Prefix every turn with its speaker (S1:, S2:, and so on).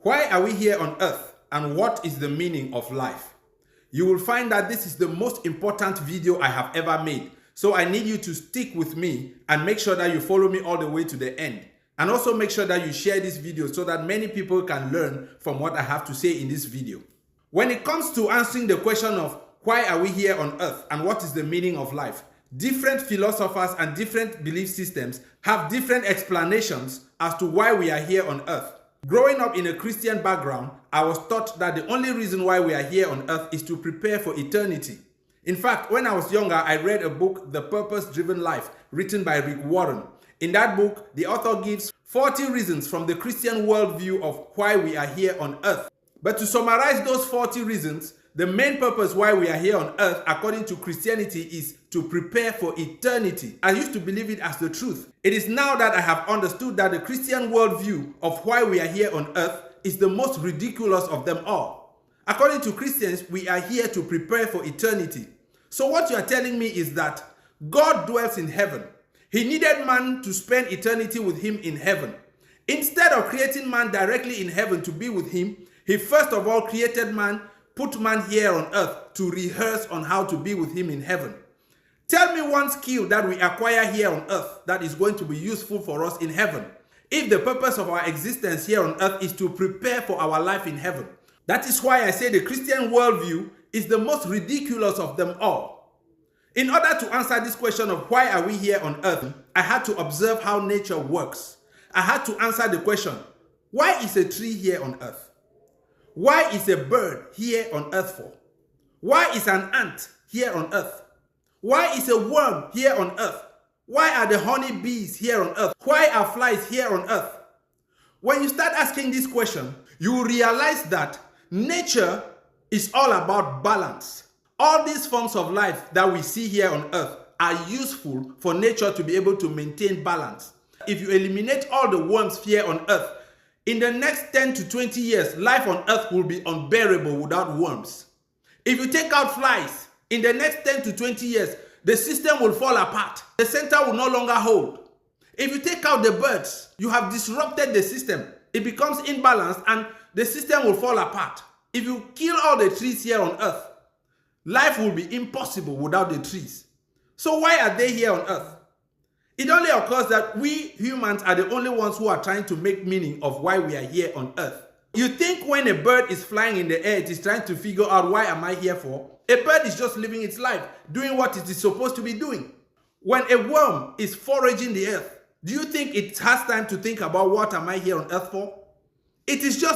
S1: Why are we here on earth and what is the meaning of life? You will find that this is the most important video I have ever made. So I need you to stick with me and make sure that you follow me all the way to the end. And also make sure that you share this video so that many people can learn from what I have to say in this video. When it comes to answering the question of why are we here on earth and what is the meaning of life, different philosophers and different belief systems have different explanations as to why we are here on earth. Growing up in a Christian background, I was taught that the only reason why we are here on earth is to prepare for eternity. In fact, when I was younger, I read a book, The Purpose-Driven Life, written by Rick Warren. In that book, the author gives 40 reasons from the Christian worldview of why we are here on earth. But to summarize those 40 reasons, the main purpose why we are here on earth, according to Christianity, is to prepare for eternity. I used to believe it as the truth. It is now that I have understood that the Christian worldview of why we are here on earth is the most ridiculous of them all. According to Christians, we are here to prepare for eternity. So what you are telling me is that God dwells in heaven. He needed man to spend eternity with him in heaven. Instead of creating man directly in heaven to be with him, he first of all created man, put man here on earth to rehearse on how to be with him in heaven. Tell me one skill that we acquire here on earth that is going to be useful for us in heaven. If the purpose of our existence here on earth is to prepare for our life in heaven. That is why I say the Christian worldview is the most ridiculous of them all. In order to answer this question of why are we here on earth, I had to observe how nature works. I had to answer the question, why is a tree here on earth? Why is a bird here on earth for? Why is an ant here on earth? Why is a worm here on earth? Why are the honey bees here on earth? Why are flies here on earth? When you start asking this question, you will realize that nature is all about balance. All these forms of life that we see here on earth are useful for nature to be able to maintain balance. If you eliminate all the worms here on earth, in the next 10 to 20 years, life on earth will be unbearable without worms. If you take out flies, in the next 10 to 20 years, the system will fall apart. The center will no longer hold. If you take out the birds, you have disrupted the system. It becomes imbalanced and the system will fall apart. If you kill all the trees here on earth, life will be impossible without the trees. So why are they here on earth? It only occurs that we humans are the only ones who are trying to make meaning of why we are here on earth. You think when a bird is flying in the air, it is trying to figure out why am I here for? A bird is just living its life, doing what it is supposed to be doing. When a worm is foraging the earth, do you think it has time to think about what am I here on earth for? It is just